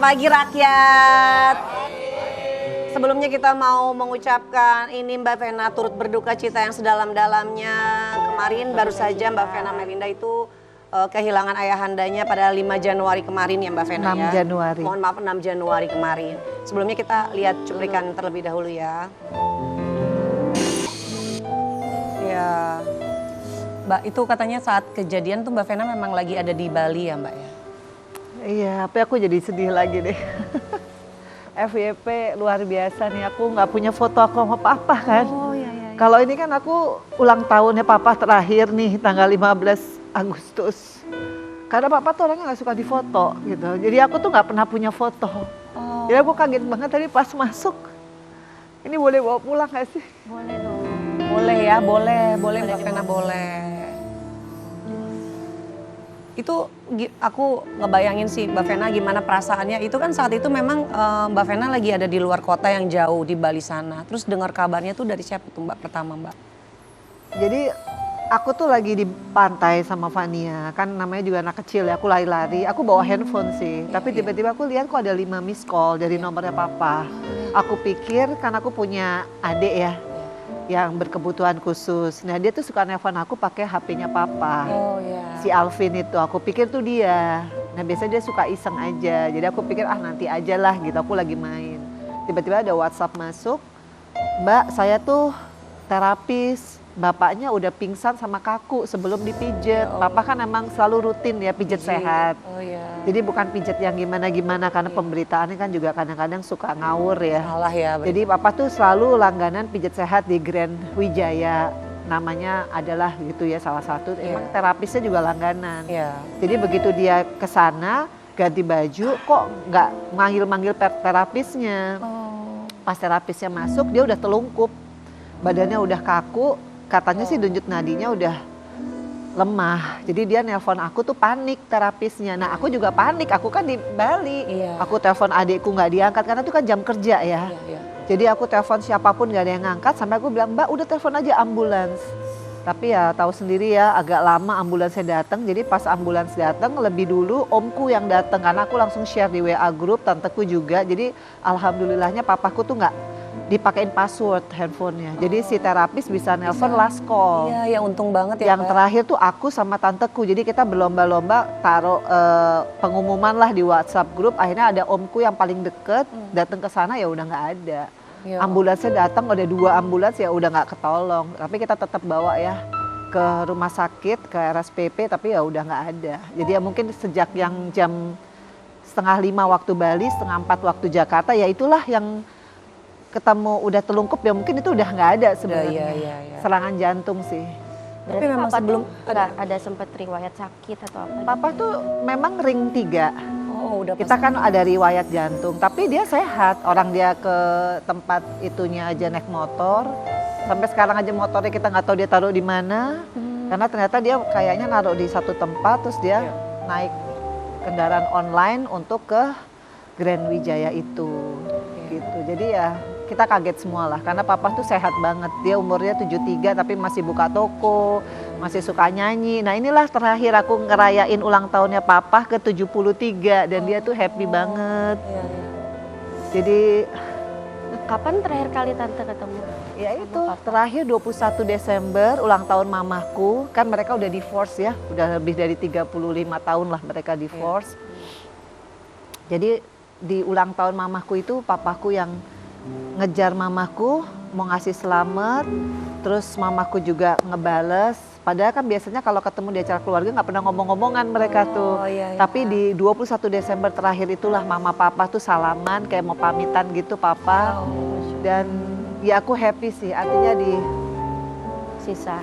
pagi rakyat. Sebelumnya kita mau mengucapkan ini Mbak Vena turut berduka cita yang sedalam-dalamnya. Kemarin baru saja Mbak Vena Melinda itu kehilangan ayahandanya pada 5 Januari kemarin ya Mbak Vena 6 ya. Januari. Mohon maaf 6 Januari kemarin. Sebelumnya kita lihat cuplikan terlebih dahulu ya. Ya. Mbak itu katanya saat kejadian tuh Mbak Vena memang lagi ada di Bali ya Mbak ya? Iya, tapi aku jadi sedih lagi deh. FYP luar biasa nih, aku nggak punya foto aku sama papa kan. Oh iya iya. Kalau ini kan aku ulang tahunnya papa terakhir nih, tanggal 15 Agustus. Karena papa tuh orangnya nggak suka difoto gitu, jadi aku tuh nggak pernah punya foto. Oh. Jadi aku kaget banget tadi pas masuk. Ini boleh bawa pulang nggak sih? Boleh dong. Boleh ya, boleh Mbak Vena boleh. Itu aku ngebayangin sih Mbak Vena gimana perasaannya. Itu kan saat itu memang Mbak Vena lagi ada di luar kota yang jauh di Bali sana. Terus dengar kabarnya tuh dari siapa tuh Mbak pertama Mbak? Jadi aku tuh lagi di pantai sama Fania, kan namanya juga anak kecil ya, aku lari-lari, aku bawa handphone sih. Tapi tiba-tiba aku lihat kok ada 5 miss call dari nomornya papa. Aku pikir kan aku punya adik ya, yang berkebutuhan khusus. Nah dia tuh suka nelfon aku pakai HP-nya papa. Oh ya. Si Alvin itu, aku pikir tuh dia. Nah biasanya dia suka iseng aja, jadi aku pikir nanti aja lah gitu, aku lagi main. Tiba-tiba ada WhatsApp masuk, Mbak saya tuh terapis, bapaknya udah pingsan sama kaku sebelum dipijet. Papa kan emang selalu rutin ya pijet sehat. Oh ya. Jadi bukan pijet yang gimana-gimana karena pemberitaannya kan juga kadang-kadang suka ngawur ya. Salah ya. Jadi papa tuh selalu langganan pijet sehat di Grand Wijaya. Namanya adalah gitu ya salah satu. Emang terapisnya juga langganan. Iya. Jadi begitu dia ke sana ganti baju kok nggak manggil-manggil terapisnya. Oh. Pas terapisnya masuk dia udah telungkup. Badannya udah kaku, katanya sih denyut nadinya udah lemah. Jadi dia nelpon aku tuh panik terapisnya. Nah aku juga panik, aku kan di Bali. Iya. Aku telepon adikku nggak diangkat karena itu kan jam kerja ya. Iya. Jadi aku telepon siapapun nggak ada yang ngangkat sampai aku bilang Mbak udah telepon aja ambulans. Tapi ya tahu sendiri ya agak lama ambulansnya datang. Jadi pas ambulans datang lebih dulu omku yang datang karena aku langsung share di WA group, tanteku juga. Jadi alhamdulillahnya papaku tuh nggak dipakein password handphonenya. Jadi si terapis bisa nelpon last call. Iya, ya untung banget ya. Yang terakhir tuh aku sama tanteku. Jadi kita berlomba-lomba taruh pengumuman lah di WhatsApp grup. Akhirnya ada omku yang paling deket datang ke sana ya udah nggak ada. Ya. Ambulansnya datang ada 2 ambulans ya udah nggak ketolong. Tapi kita tetap bawa ya ke rumah sakit ke RSPP tapi ya udah nggak ada. Jadi ya mungkin sejak yang jam 4:30 waktu Bali, 3:30 waktu Jakarta ya itulah yang ketemu udah telungkup ya mungkin itu udah nggak ada sebenarnya. Iya. Serangan jantung sih. Tapi memang sebelum ada sempat riwayat sakit atau apa? Papa tuh memang ring 3. Oh, udah Kita kan ada riwayat jantung, tapi dia sehat. Orang dia ke tempat itunya aja naik motor. Sampai sekarang aja motornya kita nggak tahu dia taruh di mana. Karena ternyata dia kayaknya naruh di satu tempat terus dia naik kendaraan online untuk ke Grand Wijaya itu. Gitu. Jadi ya kita kaget semua lah karena papa tuh sehat banget. Dia umurnya 73 tapi masih buka toko, masih suka nyanyi. Nah inilah terakhir aku ngerayain ulang tahunnya papa ke 73 dan dia tuh happy banget. Jadi Kapan terakhir kali tante ketemu? ya itu terakhir 21 Desember ulang tahun mamaku. Kan mereka udah divorce ya, udah lebih dari 35 tahun lah mereka divorce. Jadi di ulang tahun mamaku itu papaku yang ngejar mamaku mau ngasih selamat, terus mamaku juga ngebales. Padahal kan biasanya kalau ketemu di acara keluarga nggak pernah ngomong-ngomongan mereka tuh. Iya. Tapi di 21 Desember terakhir itulah mama papa tuh salaman kayak mau pamitan gitu papa. Dan ya aku happy sih, artinya di Sisa.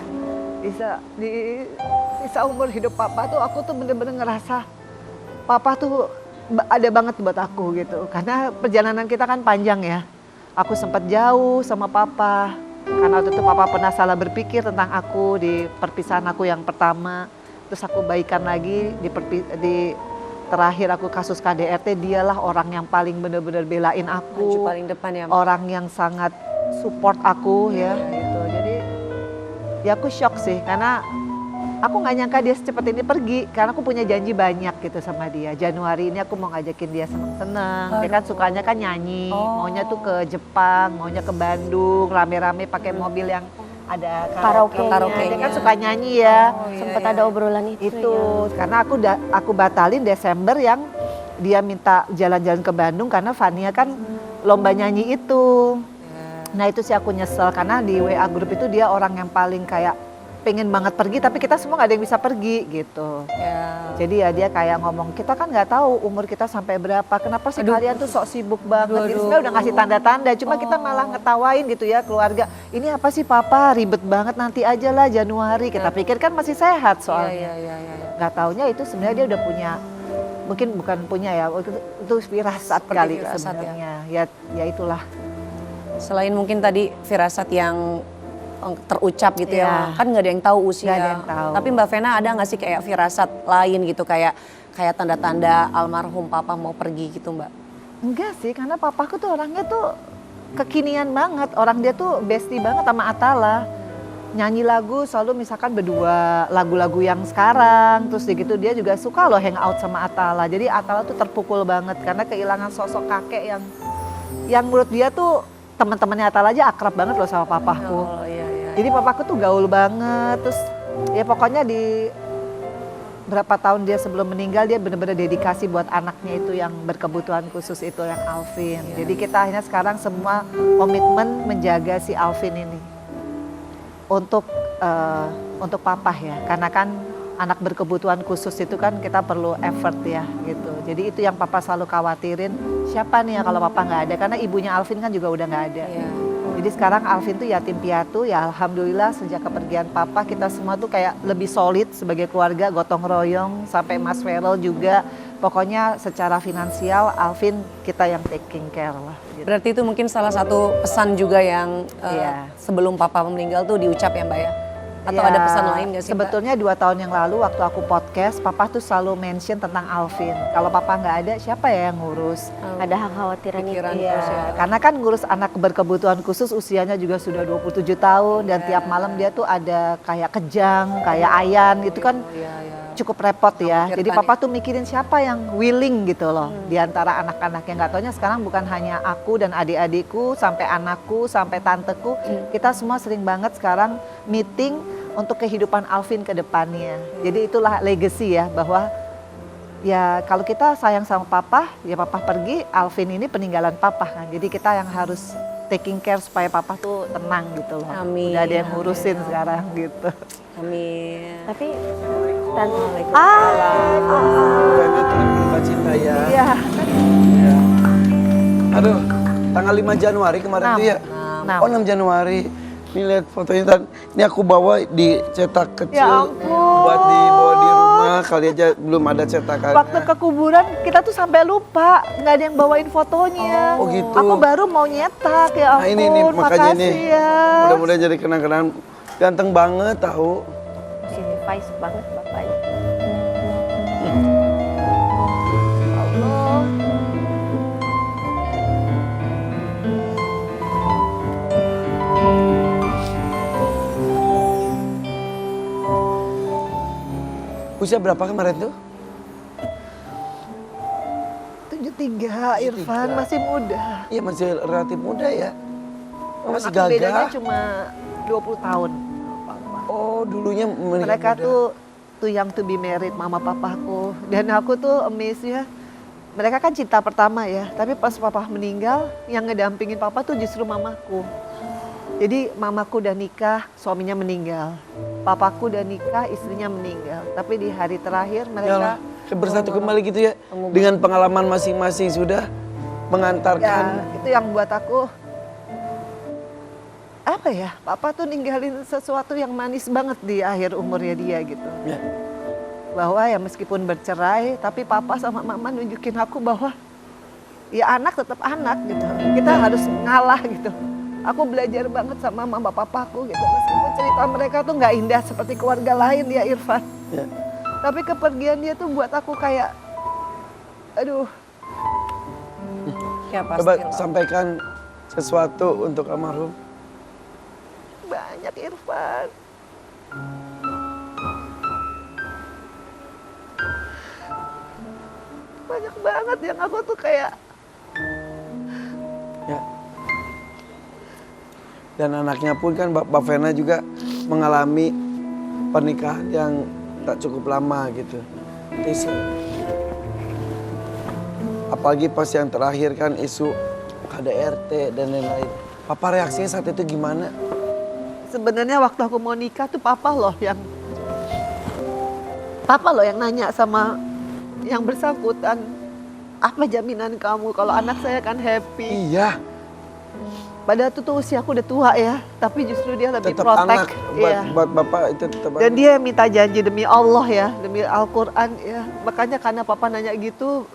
sisa umur hidup papa tuh aku tuh bener-bener ngerasa papa tuh ada banget buat aku gitu. Karena perjalanan kita kan panjang ya. Aku sempat jauh sama papa. Karena waktu itu papa pernah salah berpikir tentang aku di perpisahan aku yang pertama. Terus aku baikan lagi di terakhir aku kasus KDRT, dialah orang yang paling benar-benar belain aku. Maju paling depan ya. Orang yang sangat support aku ya gitu. Jadi ya aku shock sih karena aku nggak nyangka dia secepat ini pergi karena aku punya janji banyak gitu sama dia. Januari ini aku mau ngajakin dia seneng-seneng. Dia kan sukanya kan nyanyi, maunya tuh ke Jepang, maunya ke Bandung, rame-rame pakai mobil yang ada karaoke. Dia kan suka nyanyi ya. Sempat ada obrolan itu ya. Karena aku batalin Desember yang dia minta jalan-jalan ke Bandung karena Fania kan lomba nyanyi itu. Nah itu sih aku nyesel karena di WA grup itu dia orang yang paling kayak pengen banget pergi tapi kita semua gak ada yang bisa pergi gitu. Jadi ya dia kayak ngomong kita kan nggak tahu umur kita sampai berapa, kenapa sih kalian tuh sok sibuk banget. Jadi sebenarnya udah ngasih tanda-tanda, cuma kita malah ngetawain gitu ya keluarga. Ini apa sih papa ribet banget, nanti aja lah Januari. Kita pikir kan masih sehat soalnya. Nggak taunya itu sebenarnya dia udah punya, mungkin bukan punya ya, itu firasat kali sebenarnya. Ya itulah. Selain mungkin tadi firasat yang terucap gitu ya, kan nggak ada yang tahu usia. Nggak ada yang tahu. Tapi Mbak Vena ada nggak sih kayak firasat lain gitu, kayak tanda-tanda almarhum papa mau pergi gitu Mbak? Enggak sih, karena papaku tuh orangnya tuh kekinian banget. Orang dia tuh bestie banget sama Atala. Nyanyi lagu selalu misalkan berdua, lagu-lagu yang sekarang. Terus gitu dia juga suka loh hangout sama Atala. Jadi Atala tuh terpukul banget karena kehilangan sosok kakek yang menurut dia tuh teman-temannya Atala aja akrab banget loh sama papaku. Jadi papaku tuh gaul banget. Terus ya pokoknya di berapa tahun dia sebelum meninggal dia benar-benar dedikasi buat anaknya itu yang berkebutuhan khusus itu yang Alvin. Jadi kita akhirnya sekarang semua komitmen menjaga si Alvin ini untuk papa ya. Karena kan anak berkebutuhan khusus itu kan kita perlu effort ya gitu. Jadi itu yang papa selalu khawatirin, siapa nih ya kalau papa nggak ada, karena ibunya Alvin kan juga udah nggak ada. Jadi sekarang Alvin tuh yatim piatu, ya alhamdulillah sejak kepergian papa kita semua tuh kayak lebih solid sebagai keluarga, gotong royong, sampai Mas Ferel juga. Pokoknya secara finansial Alvin kita yang taking care lah. Gitu. Berarti itu mungkin salah satu pesan juga yang sebelum papa meninggal tuh diucap ya Mbak ya? Atau ada pesan lain gak sih Mbak? Sebetulnya 2 tahun yang lalu waktu aku podcast, papa tuh selalu mention tentang Alvin. Kalau papa nggak ada, siapa ya yang ngurus? Ada khawatiran itu. Karena kan ngurus anak berkebutuhan khusus usianya juga sudah 27 tahun. Dan tiap malam dia tuh ada kayak kejang, kayak ayan, itu kan cukup repot ya. Jadi papa tuh mikirin siapa yang willing gitu loh. Di antara anak-anaknya, nggak taunya sekarang bukan hanya aku dan adik-adikku, sampai anakku, sampai tanteku. Kita semua sering banget sekarang meeting untuk kehidupan Alvin ke depannya. Jadi itulah legacy ya, bahwa ya kalau kita sayang sama papa, ya papa pergi, Alvin ini peninggalan papa kan. Jadi kita yang harus taking care supaya papa tuh tenang gitu loh. Amin. Udah ada yang ngurusin sekarang gitu. Tapi Amin. tante Mbak Cinta ya. Iya. Aduh, tanggal 5 Januari kemarin tuh ya. 6 Januari. Ini lihat fotonya Tan. Ini aku bawa dicetak kecil. Ya ampun. Buat dibawa di rumah, kali aja belum ada cetakan. Waktu ke kuburan kita tuh sampai lupa, nggak ada yang bawain fotonya. Oh gitu. Aku baru mau nyetak, ya ampun. Nah ini makanya makasih nih. ya. Mudah-mudahan jadi kenang-kenangan. Ganteng banget tahu. sini Faiz banget bapaknya. Allah. Usia berapa kemarin tuh? 73, Irfan masih muda. Iya masih relatif muda ya. Masih Aku bedanya gagah. cuma 20 tahun. Oh dulunya Mereka muda. tuh young to be married, mama papaku. Dan aku tuh amazed ya. Mereka kan cinta pertama ya, tapi pas papa meninggal, yang ngedampingin papa tuh justru mamaku. Jadi mamaku udah nikah, suaminya meninggal. Papaku udah nikah, istrinya meninggal. Tapi di hari terakhir mereka bersatu kembali gitu ya. Dengan pengalaman masing-masing sudah mengantarkan. ya, itu yang buat aku apa ya, papa tuh ninggalin sesuatu yang manis banget di akhir umurnya dia gitu. Ya. Bahwa ya meskipun bercerai, tapi papa sama mama nunjukin aku bahwa ya anak tetap anak gitu. Kita harus ngalah gitu. Aku belajar banget sama mama papaku gitu. Meskipun cerita mereka tuh nggak indah seperti keluarga lain ya Irfan. Ya. Tapi kepergian dia tuh buat aku kayak, aduh. Ya pasti Coba lah. sampaikan sesuatu untuk almarhum. Banyak Irfan. banyak banget yang aku tuh kayak Ya. Dan anaknya pun kan Mbak Vena juga mengalami pernikahan yang tak cukup lama gitu. Isu. Apalagi pas yang terakhir kan isu KDRT dan lain-lain. Papa reaksinya saat itu gimana? sebenarnya waktu aku mau nikah tuh papa loh yang nanya sama yang bersangkutan, apa jaminan kamu kalau anak saya kan happy. Iya, Padahal tuh usia aku udah tua ya, tapi justru dia lebih tetap protek. anak. Iya. Buat Bapak itu tetap Dan anak. dia minta janji demi Allah ya, demi Al-Quran ya. Makanya karena papa nanya gitu,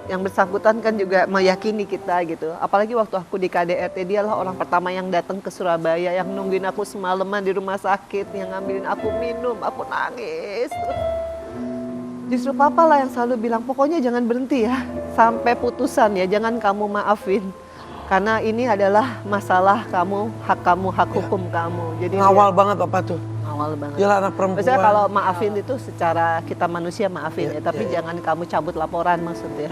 yang bersangkutan kan juga meyakini kita gitu. Apalagi waktu aku di KDRT, dia lah orang pertama yang datang ke Surabaya, yang nungguin aku semalaman di rumah sakit, yang ngambilin aku minum, aku nangis. Justru papa lah yang selalu bilang, pokoknya jangan berhenti ya, sampai putusan ya, jangan kamu maafin. Karena ini adalah masalah kamu, hak hukum kamu. Jadi Ngawal banget Papa tuh. awal banget. Dia anak perempuan. Maksudnya kalau maafin itu secara kita manusia maafin Iya, ya, tapi iya, iya. jangan kamu cabut laporan maksudnya.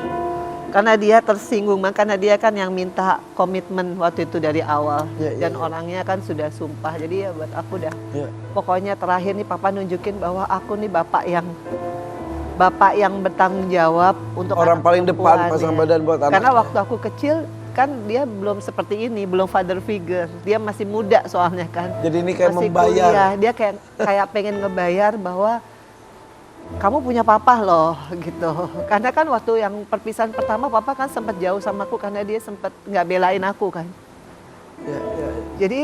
Karena dia tersinggung, karena dia kan yang minta komitmen waktu itu dari awal. Iya, iya, Dan iya. orangnya kan sudah sumpah, jadi ya buat aku dah. Iya. Pokoknya terakhir nih papa nunjukin bahwa aku nih bapak yang bertanggung jawab untuk Orang anak paling depan perempuan, pasang ya. badan buat Karena anaknya. waktu aku kecil kan dia belum seperti ini, belum father figure. Dia masih muda soalnya kan. Jadi ini kayak Masih membayar. kuliah. Dia kayak pengen ngebayar bahwa kamu punya papa loh gitu. Karena kan waktu yang perpisahan pertama papa kan sempat jauh sama aku karena dia sempat nggak belain aku kan. Iya, iya, iya. Jadi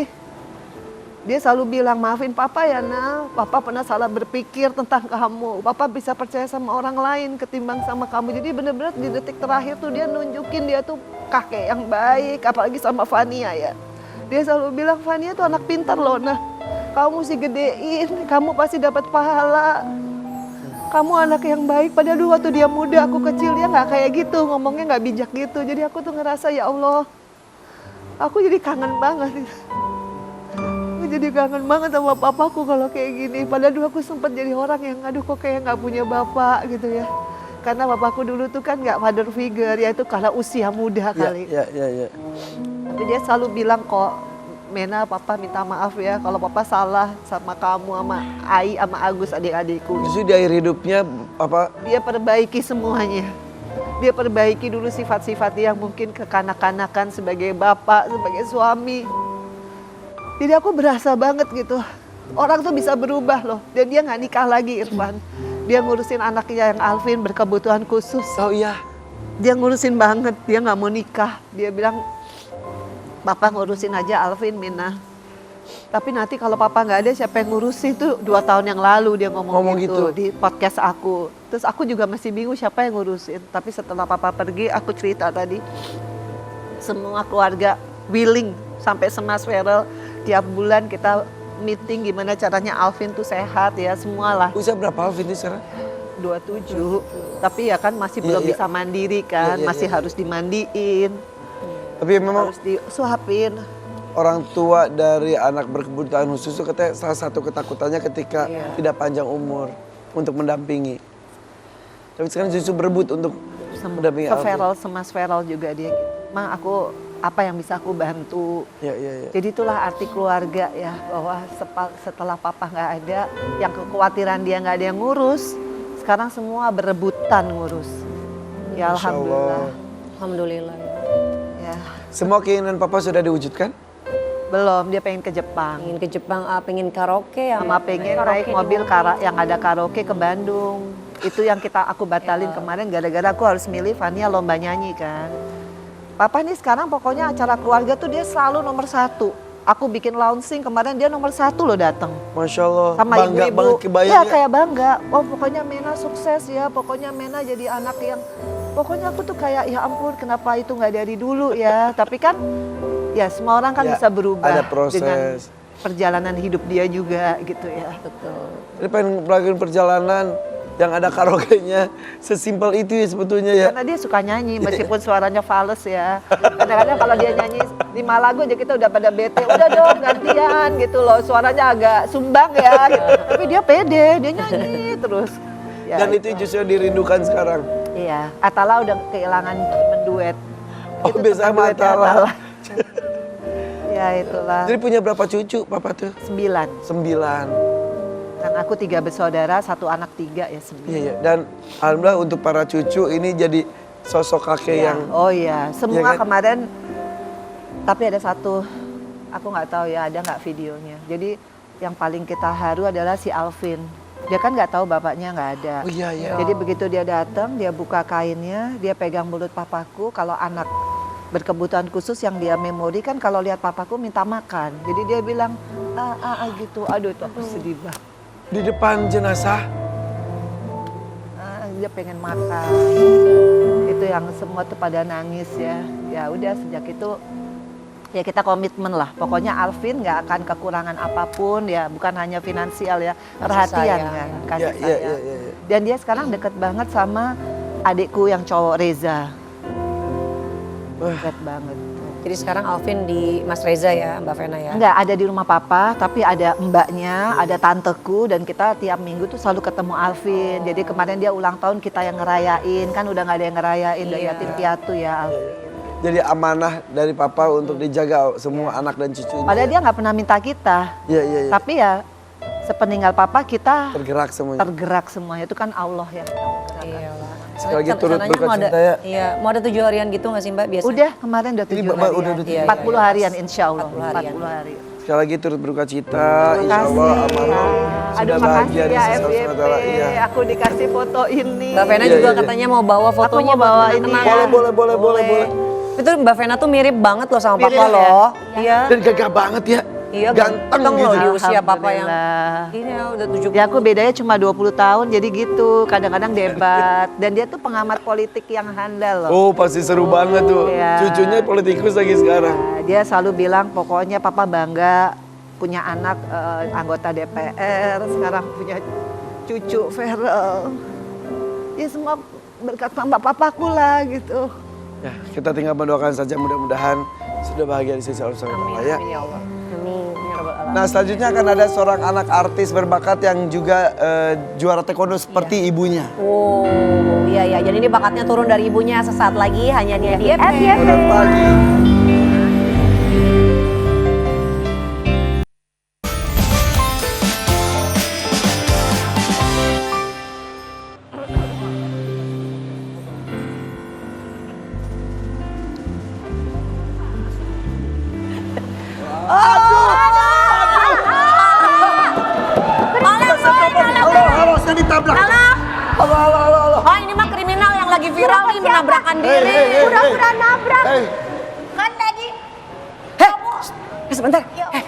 dia selalu bilang, maafin papa ya nak, papa pernah salah berpikir tentang kamu. Papa bisa percaya sama orang lain ketimbang sama kamu. Jadi bener-bener di detik terakhir tuh dia nunjukin dia tuh kakek yang baik, apalagi sama Fania ya. Dia selalu bilang, Fania tuh anak pintar loh nah. Kamu mesti gedein, kamu pasti dapat pahala. Kamu anak yang baik, padahal dulu waktu dia muda, aku kecil, dia nggak kayak gitu, ngomongnya nggak bijak gitu. Jadi aku tuh ngerasa, ya Allah, aku jadi kangen banget. Aku jadi kangen banget sama papaku kalau kayak gini. Padahal dulu aku sempat jadi orang yang, aduh kok kayak nggak punya bapak gitu ya. Karena bapakku dulu tuh kan nggak father figure, ya itu karena usia muda kali. Iya, iya, iya. Tapi dia selalu bilang kok, Mena, papa minta maaf ya kalau papa salah sama kamu, sama Ai, sama Agus, adik-adikku. Justru di akhir hidupnya Papa Dia perbaiki semuanya. Dia perbaiki dulu sifat-sifat yang mungkin kekanak-kanakan sebagai bapak, sebagai suami. Jadi aku berasa banget gitu. Orang tuh bisa berubah loh. Dan dia nggak nikah lagi Irfan. Dia ngurusin anaknya yang Alvin berkebutuhan khusus. Oh iya. Dia ngurusin banget. Dia nggak mau nikah. Dia bilang, Papa ngurusin aja Alvin, Mina. Tapi nanti kalau papa nggak ada siapa yang ngurusin, tuh 2 tahun yang lalu dia ngomong gitu di podcast aku. Terus aku juga masih bingung siapa yang ngurusin. Tapi setelah papa pergi, aku cerita tadi, semua keluarga willing sampai Semas Feral tiap bulan kita meeting gimana caranya Alvin tuh sehat ya, semualah. Usia berapa Alvin itu sekarang? 27. Tapi ya kan masih Iya, belum iya. bisa mandiri kan, Iya, iya, masih iya. harus dimandiin, Tapi memang harus disuapin. orang tua dari anak berkebutuhan khusus itu katanya salah satu ketakutannya ketika Iya. tidak panjang umur untuk mendampingi. Tapi sekarang justru berebut untuk mendampingi Ke Alvin. Feral, Semas Feral juga dia gitu. Ma, aku apa yang bisa aku bantu. Iya, iya, iya. Jadi itulah arti keluarga ya, bahwa setelah papa nggak ada, yang kekhawatiran dia nggak ada yang ngurus, sekarang semua berebutan ngurus. Ya Masya alhamdulillah. Allah. Alhamdulillah. Ya, Semua keinginan Papa sudah diwujudkan? belum, dia pengen ke Jepang. Pengen ke Jepang, pengen karaoke ya. Sama pengen naik mobil yang ada karaoke ke Bandung. Itu yang aku batalin kemarin gara-gara aku harus milih Fania lomba nyanyi kan. Papa nih sekarang pokoknya acara keluarga tuh dia selalu nomor 1. Aku bikin launching kemarin dia nomor 1 loh datang. Masya Allah. Sama Bangga ibu-ibu. banget kebayang Ya ya. kayak bangga. Oh pokoknya Mena sukses ya. Pokoknya Mena jadi anak yang. Pokoknya aku tuh kayak ya ampun kenapa itu nggak dari dulu ya. Tapi kan ya semua orang kan Ya, bisa berubah. ada proses. Dengan perjalanan hidup dia juga gitu ya. Betul. Ini pengen melakukan perjalanan yang ada karaoke-nya. Sesimpel itu ya sebetulnya ya. Karena dia suka nyanyi meskipun suaranya fals ya. Kadang-kadang kalau dia nyanyi 5 lagu aja kita udah pada bete. Udah dong gantian gitu loh. Suaranya agak sumbang ya. Gitu. Tapi dia pede, dia nyanyi terus. Ya, Dan itu justru dirindukan sekarang. Iya, Atala udah kehilangan menduet. Oh, Itu biasa teman sama duetnya Atala. Ya itulah. Jadi punya berapa cucu papa tuh? 9. 9. Dan aku 3 bersaudara, 1 anak 3 ya 9. Iya, iya. Dan alhamdulillah untuk para cucu ini jadi sosok kakek yang Oh iya, semua Iya kan? kemarin. Tapi ada satu, aku nggak tahu ya ada nggak videonya. Jadi yang paling kita haru adalah si Alvin. Dia kan nggak tahu bapaknya nggak ada. Oh iya iya. Jadi begitu dia datang, dia buka kainnya, dia pegang mulut papaku. Kalau anak berkebutuhan khusus yang dia memori kan kalau lihat papaku minta makan. Jadi dia bilang gitu. Aduh itu aku sedih banget. Di depan jenazah. Dia pengen makan. Itu yang semua tuh pada nangis ya. Ya udah sejak itu ya kita komitmen lah. Pokoknya Alvin nggak akan kekurangan apapun ya, bukan hanya finansial ya, perhatian sayang. kan, Iya kasih iya sayang. iya iya. Dan dia sekarang deket banget sama adikku yang cowok Reza. Deket banget. Jadi sekarang Alvin di Mas Reza ya, Mbak Vena ya? Enggak, ada di rumah papa, tapi ada mbaknya, ada tanteku, dan kita tiap minggu tuh selalu ketemu Alvin. Jadi kemarin dia ulang tahun, kita yang ngerayain, kan udah nggak ada yang ngerayain, udah Iya. yatim piatu ya Alvin. Jadi amanah dari papa untuk dijaga semua anak dan cucunya. Padahal dia nggak pernah minta kita, Iya iya iya. tapi ya sepeninggal papa kita Tergerak semuanya. tergerak semuanya, itu kan Allah ya. Iya. Sekali lagi turut Rencananya berduka mau ada, cita ya. Iya, mau ada 7 harian gitu nggak sih Mbak biasanya? Udah kemarin udah Ini 7 Mbak harian. udah 7 Iya, 40 iya. harian insya Allah. 40 harian. 40 hari. Sekali lagi turut berduka cita. Terima Insya kasih. Allah almarhum Aduh sudah makasih bahagia di ya sisi Allah FYP, SWT. Iya. aku dikasih foto ini. Mbak Vena Iya, juga iya, iya. katanya mau bawa fotonya mau bawa buat ini. kenang-kenangan. Boleh. Itu Mbak Vena tuh mirip banget loh sama Mirip papa ya? loh. Iya. Dan gagah banget ya. Iya, Ganteng loh gitu. di usia papa yang Alhamdulillah. ini ya udah 70. Ya aku bedanya cuma 20 tahun jadi gitu, kadang-kadang debat. Dan dia tuh pengamat politik yang handal loh. Oh pasti seru banget tuh. Iya. Cucunya politikus lagi sekarang. Nah, dia selalu bilang pokoknya papa bangga punya anak anggota DPR, sekarang punya cucu Feral. Ya semua berkat mama papaku lah gitu. Ya, kita tinggal mendoakan saja mudah-mudahan sudah bahagia di sisi Allah SWT ya. Amin ya Allah. Amin. Ya Rabbal Alamin. Nah selanjutnya akan ada seorang anak artis berbakat yang juga juara taekwondo seperti ibunya. Oh, iya iya. Jadi ini bakatnya turun dari ibunya sesaat lagi hanya nih di FYP. Selamat pagi. Halo, saya ditabrak. Halo. Oh ini mah kriminal yang lagi viral nih menabrakan diri. Pura-pura nabrak. Hey, Kan tadi. Sebentar.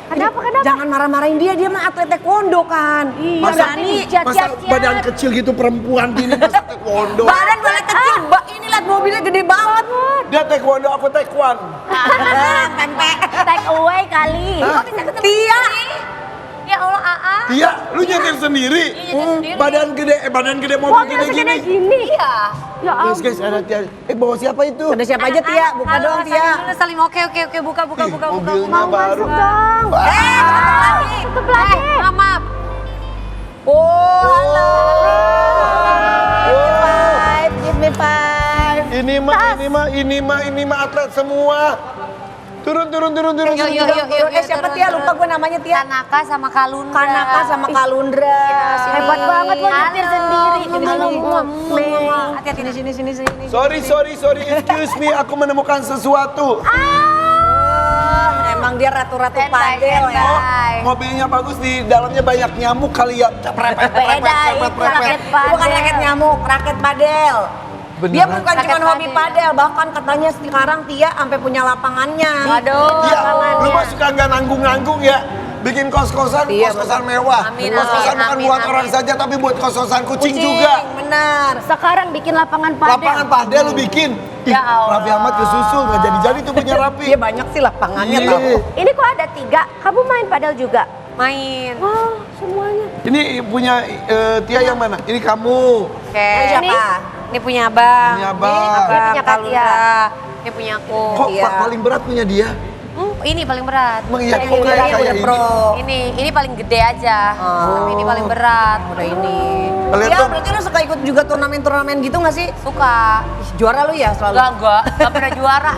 Kenapa? Jangan marah-marahin dia mah atlet taekwondo kan. Iya, masa, berani. masa badan kecil gitu perempuan gini masa taekwondo? Badan boleh kecil, ini lihat mobilnya gede banget. Dia taekwondo, aku taekwan. Pempek. Take away kali. Kok bisa ketemu Tia. sini? Ya Allah, Aa. Iya, lu nyetir sendiri. sendiri. Badan gede mobil Mobil gede segede gini. gini. Ya. Ya Guys, guys, ada Tia. Bawa siapa itu? Ada siapa aja Tia? Buka Halo, dong Tia. Salim. Oke. Buka. Ih, mobilnya baru. Dong. Tutup lagi. Maaf. Oh, halo. Give me five. Ini mah atlet semua. Turun. Yuk. Siapa Tia? Lupa gue namanya Tia. Kanaka sama Kalundra. Kanaka sama Kalundra. Hebat banget lo nyetir sendiri. Halo. Hati-hati. Sini. Sorry, excuse me, aku menemukan sesuatu. Emang dia ratu-ratu Standby, padel ya. standby. Mobilnya bagus, di dalamnya banyak nyamuk kali ya. Beda itu raket Bukan raket nyamuk, raket padel. Dia Beneran? bukan cuma Raket hobi padel. padel, bahkan katanya sekarang Tia sampai punya lapangannya. Waduh. Iya, lapangannya. lu mah suka nggak nanggung-nanggung ya? Bikin kos-kosan, Iya, kos-kosan mewah. Amin, Kos-kosan bukan amin, buat amin. orang saja, tapi buat kos-kosan kucing juga. Benar. Sekarang bikin lapangan padel. Lapangan padel lu bikin. Ih, Ya Allah. Raffi Ahmad kesusul, nggak jadi-jadi tuh punya Raffi. Iya banyak sih lapangannya Iya. tahu. Ini kok ada 3? Kamu main padel juga? Main. Wah, semuanya. Ini punya Tia yang mana? Ini kamu. Oke. Ini? Ini punya Abang. Punya Abang. Ini punya Kak Tia. Ini punya aku. Kok Iya. paling berat punya dia? ini paling berat. Emang iya Yang kok ini kayak udah kayak ini. pro. Ini paling gede aja. Tapi ini paling berat. Udah ini. Kalian Ya tuh- berarti lu suka ikut juga turnamen-turnamen gitu gak sih? Suka. Ih, juara lu ya selalu? Enggak pernah juara.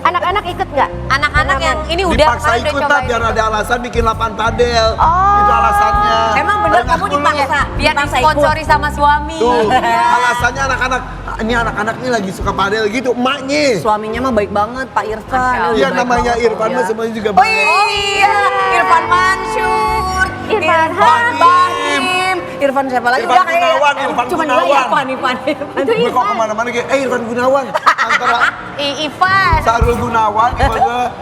Anak-anak ikut nggak? Anak-anak yang ini udah Dipaksa kan udah ikut cobain. biar ada alasan bikin lapangan padel. Itu alasannya. Emang bener kamu dipaksa? Biar dipaksa disponsori sama suami. Tuh, alasannya anak-anak, ini anak-anak ini lagi suka padel gitu, emaknya. Suaminya mah baik banget, Pak Irfan. Iya Baik namanya banget. Irfan mah semuanya juga Oh baik. iya, Irfan Mansur, Irfan Bahim, Irfan siapa lagi? Irfan Udah kayak- Gunawan, Irfan Cuma Gunawan. dua ya, Irfan. Gue kok kemana-mana kayak, Irfan Gunawan. Antara Ivan. Sarul Gunawan,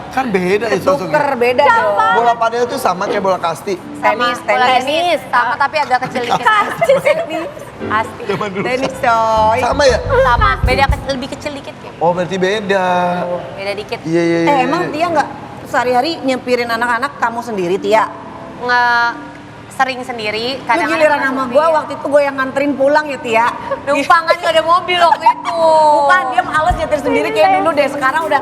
kan beda ya Tuker sosoknya. beda dong. Bola padel itu sama kayak bola kasti. Sama bola tenis. sama tapi agak kecil dikit. Pasti. Zaman dulu. Tenis coy. Sama ya? Sama, beda lebih kecil dikit kayak. Oh berarti beda. Beda dikit. Iya, iya, iya. Emang Tia nggak sehari-hari nyempirin anak-anak kamu sendiri Tia? Sering sendiri, Lu kadang giliran sama gue waktu itu gue yang nganterin pulang ya Tia. numpang kan nggak ada mobil waktu itu. Bukan, dia males nyetir sendiri kayak dulu deh. Sekarang udah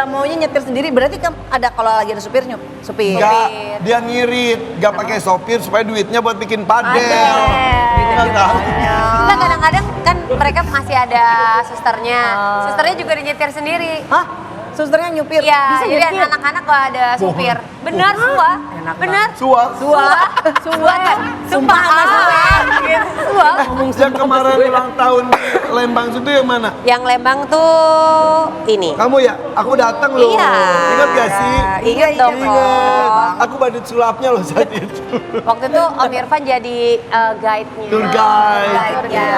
maunya nyetir sendiri. Berarti kan ada kalau lagi ada supir supir. Enggak, dia ngirit, enggak pakai sopir supaya duitnya buat bikin padel. Enggak tahu. Enggak, kadang-kadang kan mereka masih ada susternya. Susternya juga udah nyetir sendiri. Hah? Susternya nyupir? Iya, Bisa jadi nyetir? anak-anak kalau ada supir. Benar, Sua. Enak Benar. Sua. Sumpah. Sumpah sama suster. Sua. Yang kemarin ulang tahun di Lembang itu yang mana? Yang Lembang tuh ini. Kamu ya? Aku datang loh. Iya. Ingat gak sih? Ingat dong. Ingat. Aku badut sulapnya loh saat itu. Waktu itu Om Irfan jadi guide-nya. Tour guide. Guide-nya.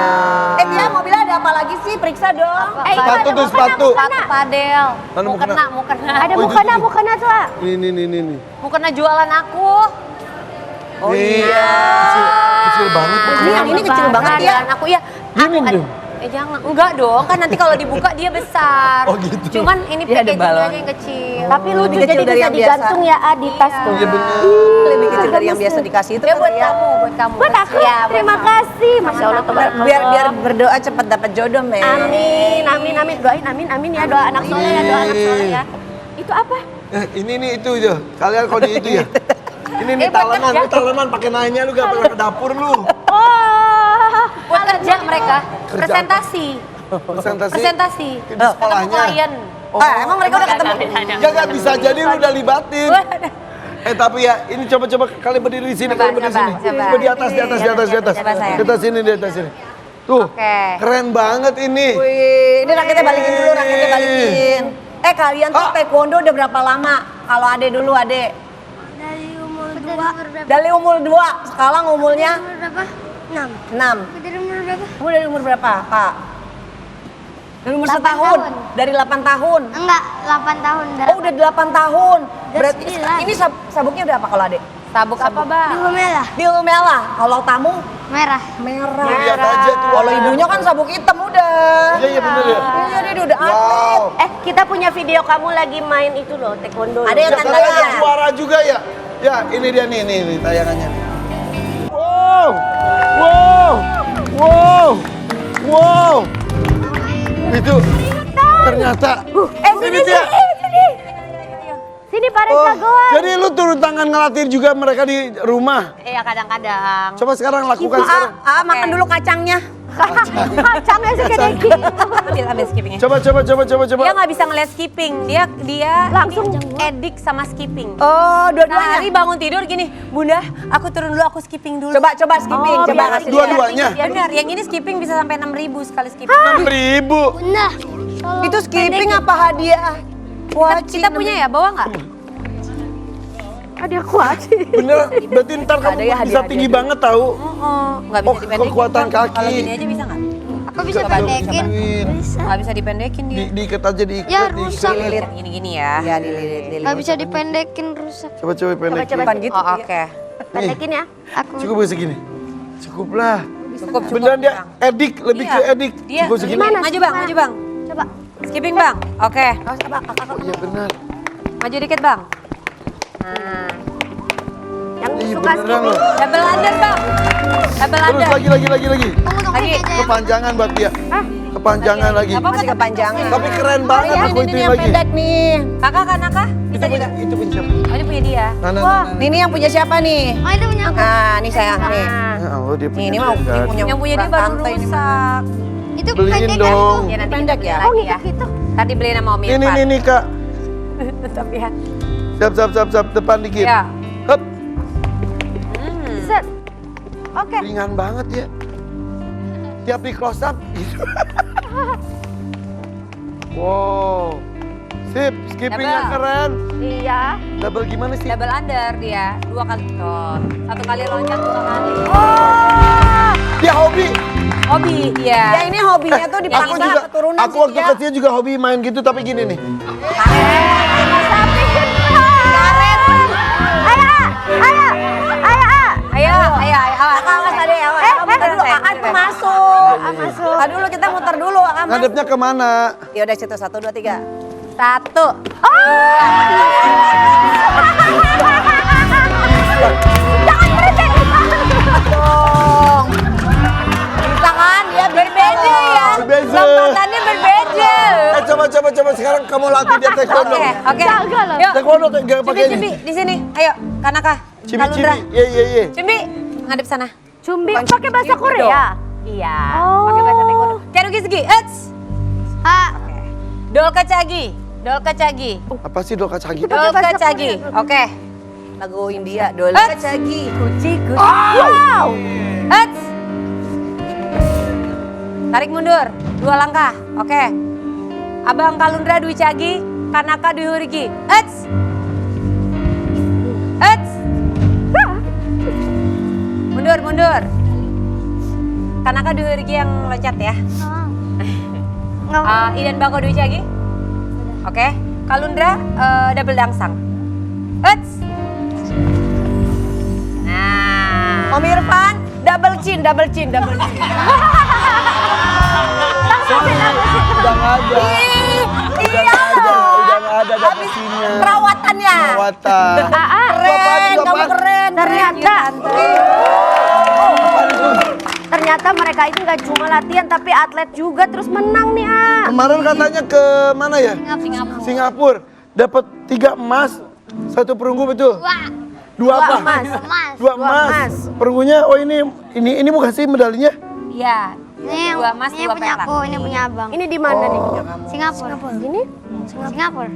Dia mobilnya ada apa lagi sih? Periksa dong. Sepatu tuh sepatu. Sepatu padel. Mana Mau kena, mau kena. Ada Oh, itu mukena tuh. Ah. Ini. Mau kena jualan aku. Oh Nih, iya. Kecil banget. Ini yang ini kecil banget ya. Jualan aku ya. Gini Aku- dong. Jangan, enggak dong, kan nanti kalau dibuka dia besar. Oh, gitu. Cuman ini Dia ada packaging balon. aja yang kecil. Tapi lucu Lebih kecil jadi dari bisa yang biasa. digantung ya di tas tuh. Iya bener. Lebih kecil dari yang biasa dikasih itu Ya kan buat ya. kamu, buat kamu. Buat aku, Ya, buat terima kamu. kasih. Masya Allah, tabarakallah. Biar berdoa cepat dapat jodoh, Mei. Amin. Doain amin ya. Doa anak soleh ya, doa anak soleh ya. Itu apa? Ini nih itu aja. Kalian kalau di itu ya. Ini nih buat talenan, kerja. lu talenan pakai nanya lu gak pernah ke dapur lu. Oh. Buat kerja mereka, Kerja presentasi. Presentasi. Di Ketemu sekolahnya. klien. Emang mereka udah ketemu? Gak bisa jadi lu udah libatin. Tapi ya ini coba kalian berdiri di sini, Coba, kalian berdiri di sini. coba. Coba di atas. Coba saya. Di atas sini, di atas sini. Tuh, Oke. keren banget ini. Wih, ini raketnya balikin dulu, raketnya balikin. Kalian tuh taekwondo udah berapa lama? Kalau Ade dulu, Ade. Dari umur 2. Dari umur 2, sekarang umurnya Umur berapa? 6. 6. Dari umur berapa? Kamu dari umur berapa, Kak? Dari umur 8 setahun? tahun. Dari 8 tahun? Enggak, 8 tahun. Oh, udah 8 tahun. Udah Berarti 9. ini sabuknya udah apa kalau Ade? Sabuk apa, Bang? Dulu merah. Biru merah. Kalau tamu Merah. merah. Lihat aja tuh. Kalau ibunya kan sabuk hitam udah. Iya bener ya. Iya, dia udah atlet. Wow. Kita punya video kamu lagi main itu loh, taekwondo. Ada yang Ya, tanda kalian ya. juara juga ya. Ya, ini dia nih tayangannya. Wow. Itu ternyata. Sini, dia. Sini para Oh, jagoan. jadi lu turun tangan ngelatih juga mereka di rumah. Iya, kadang-kadang. Coba sekarang lakukan sekarang. Makan dulu kacangnya. Kacangnya segede Ambil skippingnya. Coba. Dia nggak bisa ngeliat skipping, dia Langsung. edik sama skipping. Oh, dua-duanya. Sehari bangun tidur gini, Bunda, aku turun dulu, aku skipping dulu. Coba skipping, Oh, coba biar kasih lihat. Dua-duanya. Benar, yang ini skipping bisa sampai 6.000 sekali skipping. 6.000. Bunda. Itu skipping apa hadiah? Kita punya ya, bawa nggak? Ada kuat sih. Bener, berarti ntar kamu Ada ya, bisa hadiah, tinggi banget tahu. Nggak Oh, bisa dipendekin. kekuatan Bang. kaki. Kalau gini aja bisa nggak? Aku bisa Coba, pendekin. coba. Nggak bisa dipendekin dia. Diikat aja diikat. Ya, diikat. rusak. Lilit gini-gini ya. Ya, dililit. Gak bisa dipendekin, rusak. Coba pendek. Coba. Bukan gitu. Oh, oke. Pendekin ya. Aku. Cukup gak segini? Cukup lah. Cukup. Beneran dia edik, lebih ke edik. Dia Cukup segini. Gimana? maju bang, maju bang. Coba. Skipping bang. Oke. Iya benar. Maju dikit bang. Nah. Yang Iya suka beneran skipping. loh. Double under bang. Double Terus under. lagi. Tunggu. Lagi. Kepanjangan buat dia. Kepanjangan lagi. Apa Masih kepanjangan. Tapi keren banget aku ini ituin yang lagi. pendek nih. Kakak kan Naka? Itu Bisa punya, juga. itu punya siapa? Oh ini punya dia. Nah. Ini yang punya siapa nih? Oh itu punya aku. Nah, ini saya nih. Ya Allah, dia Nih, punya ini mau dia. Yang punya dia baru rantai ini. rusak. Itu Beliin pendek dong. Ya nanti Pendek kita beli ya? lagi ya. gitu. Tadi beli sama Om Ini Irfan. nih Kak. Tetap ya. Siap, depan dikit. Ya. Hup, Set. Oke. ringan banget ya. Tiap di close up gitu. Wow. Sip, skippingnya Double. keren. Iya. Double gimana sih? Double under dia. 2 kali tuh. 1 kali loncat 2 kali. Dia hobi. Hobi, iya. Ya ini hobinya tuh Aku dipaksa juga, keturunan aku waktu sih, kecil juga hobi main gitu tapi gini nih. Ayo. Awas tadi, awas. Muter dulu, kakak itu masuk. Tadi dulu kita muter dulu, kakak masuk. Ngadepnya kemana? Ya udah situ 1, 2, 3. 1. Dong. Bisa kan dia Berbeda ya. Berbeda. Lompatannya berbeda. Coba sekarang kamu latih dia taekwondo. Oke. Yuk. Taekwondo gak pakai Cimbi, ini. di sini. Ayo, Kanaka. Cibi. Kalundra. Iya. Cimbi, ngadep sana. Cumbi pakai bahasa Korea. Iya. Oh. Pakai bahasa taekwondo. Kerugi segi. Eits. Ah, Dolka Cagi. Apa sih doka cagi? Dolka Cagi. Oke. lagu India, Dolka Eits. Cagi. Wow. Eits. Tarik mundur. 2 langkah. Oke. Abang Kalundra Dwi Cagi. Kanaka Dwi Hurigi. Eits. Mundur. Kanaka Dwi Hurigi yang loncat ya. nggak mau. Idan Bako Dwi Cagi. Oke. Kalundra double dangsang. Eits. Nah. Om Irfan, double chin. Udah nggak ada. Udah nggak ada double chin-nya. Perawatannya. Perawatan. Keren, kamu keren. Ternyata mereka itu nggak cuma latihan tapi atlet juga terus menang nih Kemarin katanya ke mana ya? Singapura. Dapat 3 emas, 1 perunggu betul. Wah, 2 apa? emas. 2 emas. Perunggunya, oh ini bukan sih medalinya? Iya. Ini 2 emas, ini 2 punya perak. aku, ini punya abang. Ini di mana nih? Singapura. Ini? Singapura.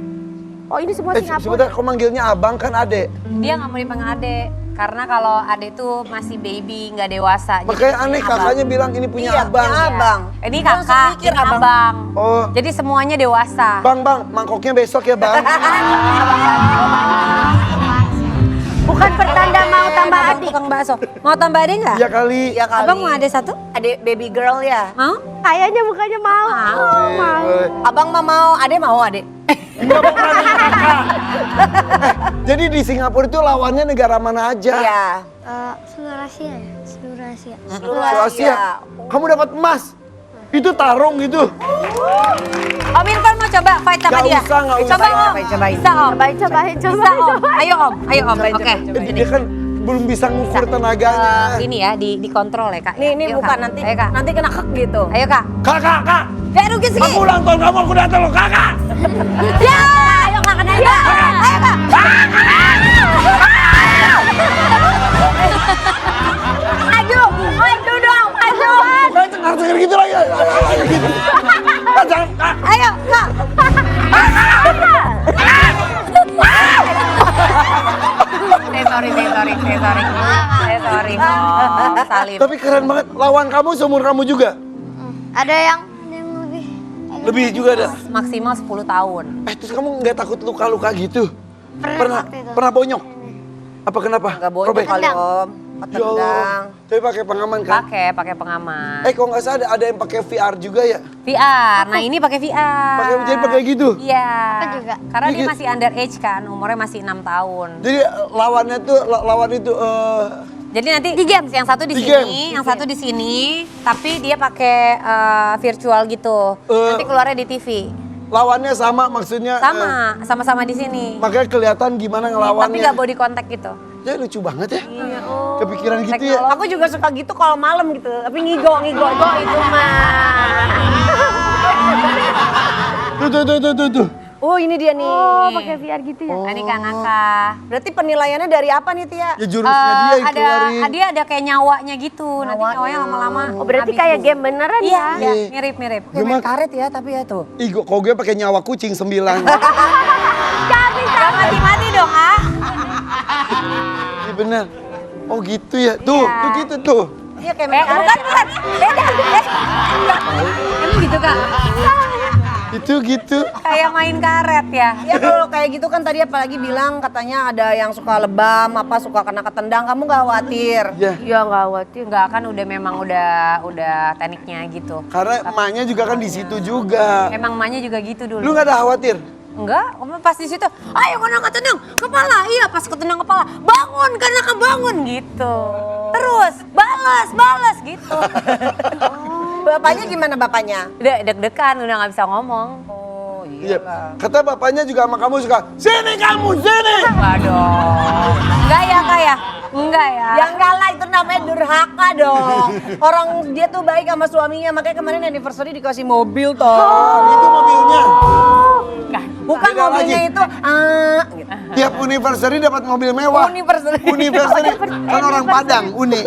Oh ini semua Singapura. Sebentar, kok manggilnya abang kan adek? Dia nggak mau dipanggil adek. Karena kalau adek tuh masih baby, nggak dewasa. Jadi Makanya dia aneh punya kakaknya bilang ini punya Iya, abang. punya abang. Ini Dia langsung kakak, mikir ini abang. Oh, Jadi semuanya dewasa. bang, mangkoknya besok ya bang. Bukan pertanda mau tambah adik. Tukang bakso. Mau tambah adek nggak? Iya kali. Iya kali. Abang mau adek 1? Adek baby girl ya. Mau? Kayaknya mukanya mau. Mau. Abang mah mau, adek mau adek. Jadi di Singapura itu lawannya negara mana aja? Iya. Seluruh Asia ya? Seluruh Asia. Kroasia. Kamu dapat emas. Itu tarung gitu. Om Irfan mau coba fight sama Nggak dia? usah, nggak Coba usah. Om. Cobain. Bisa Om. Cobain. Bisa Om. Ayo Om. Oke. Dia kan belum bisa ngukur tenaganya. Ini ya dikontrol ya Kak. Ini Ayo, bukan Kak. nanti Ayo Kak. nanti kena hek gitu. Ayo Kak. Kakak. Rugi segi. Aku ulang tahun kamu, aku datang loh kakak. Ya, ayo Kak kena dia. Ayo Kak. Maju dong, maju. Harus gitu lagi. Gitu. Jangan, Kak. Ayo Kak. Sorry. Salim. Tapi keren banget. Lawan kamu seumur kamu juga. Ada yang lebih. Lebih juga ada. Maksimal 10 tahun. Terus kamu nggak takut luka-luka gitu? Pernah waktu itu. Pernah bonyok? Apa kenapa? Enggak boleh Robek? kali Om. Ya Allah. Tapi pakai pengaman kan? Pakai pengaman. Kalau nggak salah ada yang pakai VR juga ya? VR. Nah, ini pakai VR. Jadi pakai gitu? Iya. Apa juga? Karena dia Gitu. masih underage kan, umurnya masih 6 tahun. Jadi lawannya tuh lawan itu Jadi nanti yang satu di Di sini, game. yang satu di sini, tapi dia pakai virtual gitu. Nanti keluarnya di TV. lawannya sama maksudnya. Sama di sini. Makanya kelihatan gimana Tapi ngelawannya. nggak body contact gitu. Ya lucu banget ya. Kepikiran gitu ya. Aku juga suka gitu kalau malam gitu, tapi ngigo itu mah. Tuh. Oh ini dia nih. Oh, pakai VR gitu ya. Ini Kak Naka. Berarti penilaiannya dari apa nih Tia? Ya jurusnya dia yang keluarin. Dia ada kayak nyawanya gitu. Nanti nyawanya lama-lama. Oh, berarti habis kayak tuh. game beneran Iya, ya? iya, mirip-mirip. Kayak main karet ya tapi ya tuh. Ih, kok gue pakai nyawa kucing 9. Gak mati-mati dong, ah. Iya benar. Oh gitu ya. Tuh gitu tuh. Iya kayak main karet. Bukan. Beda. Emang gitu, Kak? Itu gitu. Kayak main karet ya. Ya kalau kayak gitu kan tadi apalagi bilang katanya ada yang suka lebam, suka kena ketendang, kamu gak khawatir? Ya. Iya nggak khawatir. Enggak kan udah tekniknya gitu. Karena emaknya juga kan di situ juga. Emang emaknya juga gitu dulu. Lu gak ada khawatir? Enggak, pas di situ, ayo kena ketendang kepala. Iya, pas ketendang kepala, bangun karena kebangun gitu. Terus balas gitu. Bapaknya gimana bapaknya? Udah deg-degan, udah nggak bisa ngomong. Oh Iya. iyalah. Kata bapaknya juga sama kamu suka, sini kamu, sini. Enggak dong. Enggak ya, Kak ya? Enggak ya. Yang kalah itu namanya durhaka dong. Orang dia tuh baik sama suaminya, makanya kemarin anniversary dikasih mobil toh. Itu mobilnya. Bukan Beda mobilnya lagi. itu, gitu. Tiap anniversary dapat mobil mewah. Anniversary. Anniversary. Kan orang Padang, Uni.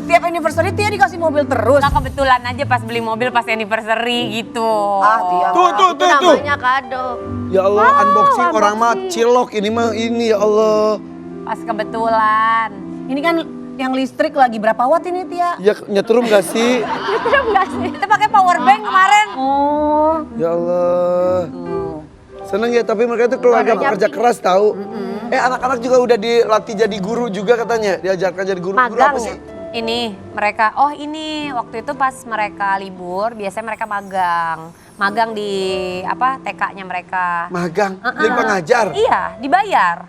Tiap anniversary Tia dikasih mobil terus. Nah, kebetulan aja pas beli mobil pas anniversary gitu. Tia. Tuh. Namanya kado. Ya Allah, unboxing orang mah cilok ini ya Allah. Pas kebetulan. Ini kan yang listrik lagi berapa watt ini Tia? Ya nyetrum gak sih? Itu enggak sih? Kita pakai power bank kemarin. Oh. Ya Allah. Seneng ya, tapi mereka itu keluarga pekerja keras tahu. Anak-anak juga udah dilatih jadi guru juga katanya. Diajarkan jadi guru. Guru apa sih? Ini mereka, ini waktu itu pas mereka libur, biasanya mereka magang. Magang di TK-nya mereka. Magang, jadi pengajar. Iya, dibayar.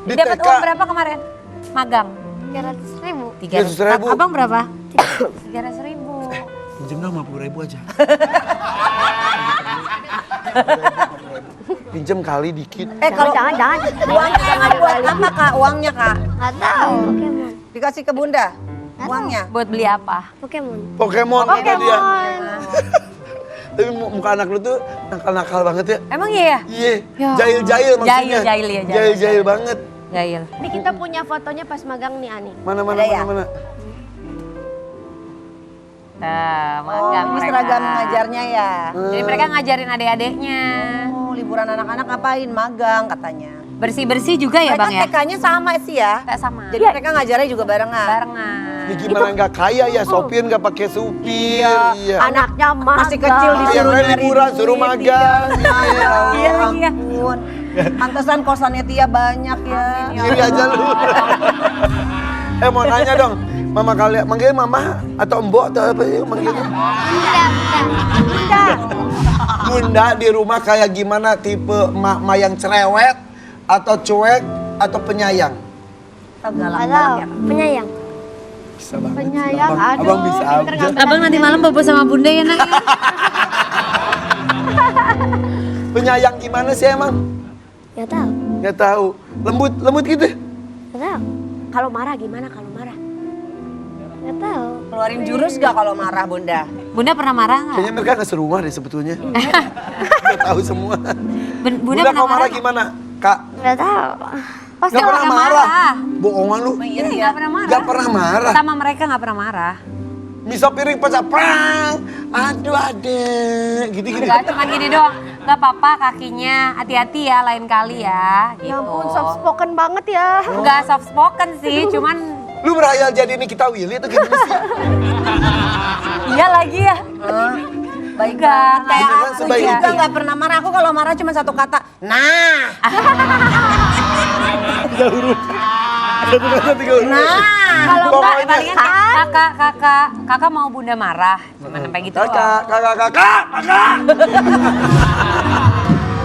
Di Dapat TK. uang berapa kemarin? Magang. 300.000. 300.000. Abang berapa? 300.000. Pinjam dong 50.000 aja. Pinjam kali dikit. Kalau Jangan. uangnya buat apa Kak? Uangnya Kak? Nggak tahu. Pokemon. Dikasih ke Bunda? Uangnya? Buat beli apa? Pokemon. Pokemon kata dia. Tapi muka anak lu tuh nakal-nakal banget ya. Emang iya ya? Iya, Ya. jahil-jahil maksudnya. Jahil ya, jahil. Jahil-jahil banget. Jahil. Ini kita punya fotonya pas magang nih Ani. Mana. Ada ya? Nah, magang Ini mereka. seragam ngajarnya ya? Jadi mereka ngajarin adik-adiknya. Oh, liburan anak-anak ngapain? Magang katanya. Bersih-bersih juga ya Mereka Bang ya? TK-nya sama sih ya? Kayak sama. Jadi mereka ngajarnya juga barengan? Barengan. Ya gimana nggak kaya ya, sopir nggak pakai supir. Iya. Anaknya magang. Masih kecil Yang disuruh lain nyari liburan duit, suruh magang. Iya, iya. ampun. Pantesan kosannya Tia banyak ya. Kiri aja lu. Mau nanya dong, mama kalian manggil mama atau mbok atau apa sih manggilnya? Bunda di rumah kayak gimana, tipe mak yang cerewet atau cuek atau penyayang? Galak Atau ya. penyayang. Bisa banget. Penyayang, Abang, aduh, abang bisa pinter aja. ngambil. Abang nanti malam bobo sama bunda ya nak. Penyayang gimana sih emang? Nggak tahu. Nggak tahu. Lembut gitu. Nggak tahu. Kalau marah gimana kalau marah? Nggak tahu. Keluarin jurus gak kalau marah Bunda? Bunda pernah marah nggak? Kayaknya mereka nggak serumah deh sebetulnya. Nggak tahu semua. Bunda Bunda pernah kalau marah marah? gimana, Kak? Nggak tahu. Pasti Nggak pernah marah. Bohongan lu. Iya, nggak pernah marah. Nggak pernah marah. Sama mereka nggak pernah marah. Bisa piring pecah, prang. Aduh adek, gitu-gitu. Enggak, cuma gini doang. Nggak apa-apa kakinya, hati-hati ya lain kali ya. Gitu. Ya ampun, soft spoken banget ya. Enggak soft spoken sih, cuman Lu berhayal jadi Nikita Willy atau gimana sih? iya lagi ya. Baik Enggak, banget. kayak Beneran aku sebaik Aku ya. juga gak pernah marah. Aku kalau marah cuma satu kata. Nah. Tiga huruf. Satu kata 3 huruf. Nah. Kalau enggak, Pokoknya. palingan kakak mau bunda marah. Cuma sampai gitu doang. Kakak.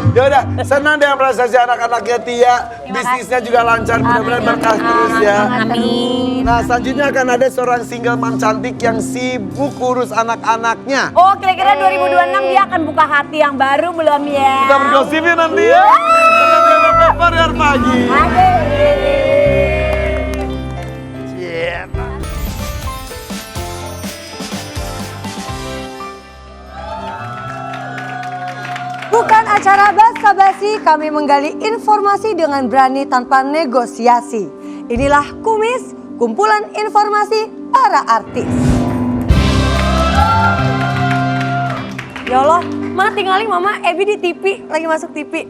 Ya udah, senang dengan prestasi anak-anaknya Tia. Bisnisnya juga lancar, mudah-mudahan berkah terus ya. Amin. Nah, selanjutnya akan ada seorang single mom cantik yang sibuk urus anak-anaknya. Oh kira-kira 2026 dia akan buka hati yang baru belum ya? Kita bergosipin nanti ya. Karena dia pagi. Aduh. Motivasi kami menggali informasi dengan berani tanpa negosiasi. Inilah Kumis, kumpulan informasi para artis. Ya Allah, Ma tinggalin Mama Ebi di TV, lagi masuk TV.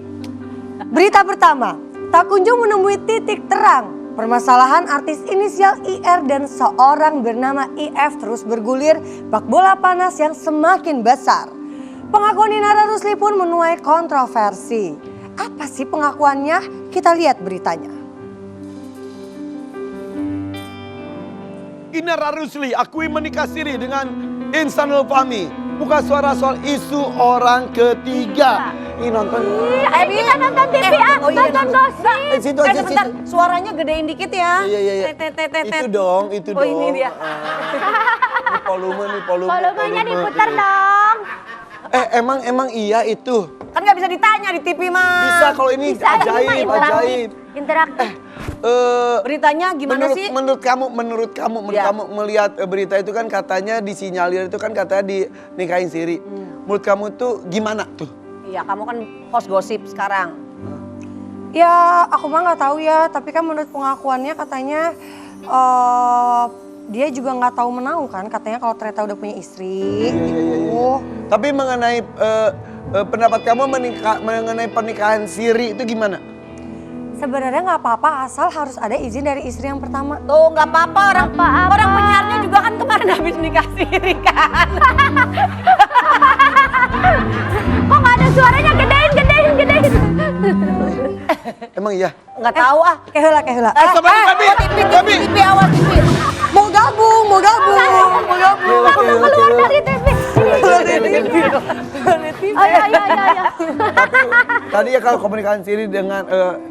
Berita pertama, tak kunjung menemui titik terang. Permasalahan artis inisial IR dan seorang bernama IF terus bergulir bak bola panas yang semakin besar. Pengakuan Inara Rusli pun menuai kontroversi. Apa sih pengakuannya? Kita lihat beritanya. Inara Rusli akui menikah siri dengan Ihsanul Fahmi. Buka suara soal isu orang ketiga. Ini nonton. Ayo kita nonton TV nonton gosip. Situ aja Sebentar, situ. suaranya gedein dikit ya. Iya. Itu dong, itu Oh, dong. ini dia. Ini volume. Volumenya diputar Iya. dong. Emang iya itu. Kan nggak bisa ditanya di TV mah. Bisa kalau ini Bisa, ini mah ajaib. interaktif. Beritanya gimana sih? Menurut kamu Ya. melihat berita itu kan katanya disinyalir itu kan katanya dinikahin siri. Menurut kamu tuh gimana tuh? Iya, kamu kan host gosip sekarang. Ya aku mah nggak tahu ya, tapi kan menurut pengakuannya katanya dia juga nggak tahu menau kan, katanya kalau ternyata udah punya istri. Gitu. Tapi mengenai pendapat kamu mengenai pernikahan siri itu gimana? Sebenarnya nggak apa-apa asal harus ada izin dari istri yang pertama. Tuh nggak apa-apa orang Apa-apa. orang penyiarnya juga kan kemarin habis nikah siri kan. Kok nggak ada suaranya? Gedein. Emang iya? Nggak tahu ah. Kehela. TV awas TV. Mau gabung. Keluar dari TV. Ayo. Tadi ya kalau komunikasi siri dengan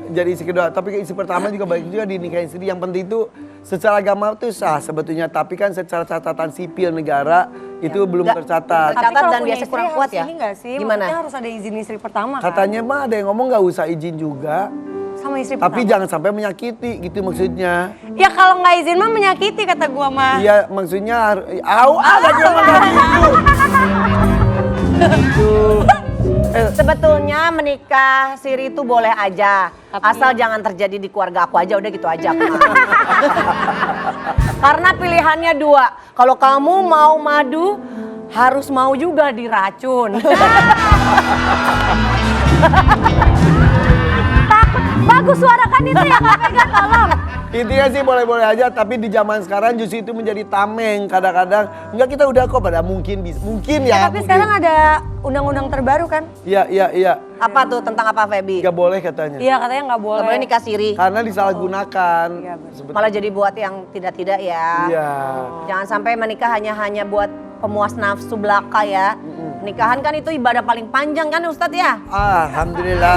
jadi istri kedua, tapi istri pertama juga baik juga dinikahin siri. Yang penting itu secara agama itu sah sebetulnya, tapi kan secara catatan sipil negara itu belum tercatat. Catat Tapi kalau dan punya biasa istri kurang kuat ya. Ini nggak sih? Gimana? Maksudnya harus ada izin istri pertama kan? Katanya mah ada yang ngomong nggak usah izin juga, Sama istri tapi pertama. jangan sampai menyakiti gitu maksudnya. Ya kalau nggak izin mah menyakiti kata gua mah. Iya maksudnya harus, ada dia mah nggak gitu. Gitu. Sebetulnya menikah siri itu boleh aja, asal jangan terjadi di keluarga aku aja, udah gitu aja. Karena pilihannya dua, kalau kamu mau madu harus mau juga diracun. Bagus suarakan itu ya Kak Mega, tolong. Intinya sih boleh-boleh aja, tapi di zaman sekarang justru itu menjadi tameng kadang-kadang. Enggak, kita udah kok pada mungkin ya. Tapi mungkin. sekarang ada undang-undang terbaru kan? Iya. Apa tuh tentang apa Feby? Nggak boleh katanya. Iya katanya nggak boleh. Gak boleh nikah siri, Karena disalahgunakan. malah jadi buat yang tidak-tidak ya. Iya. Jangan sampai menikah hanya buat pemuas nafsu belaka ya. Nikahan kan itu ibadah paling panjang kan Ustadz ya? Alhamdulillah.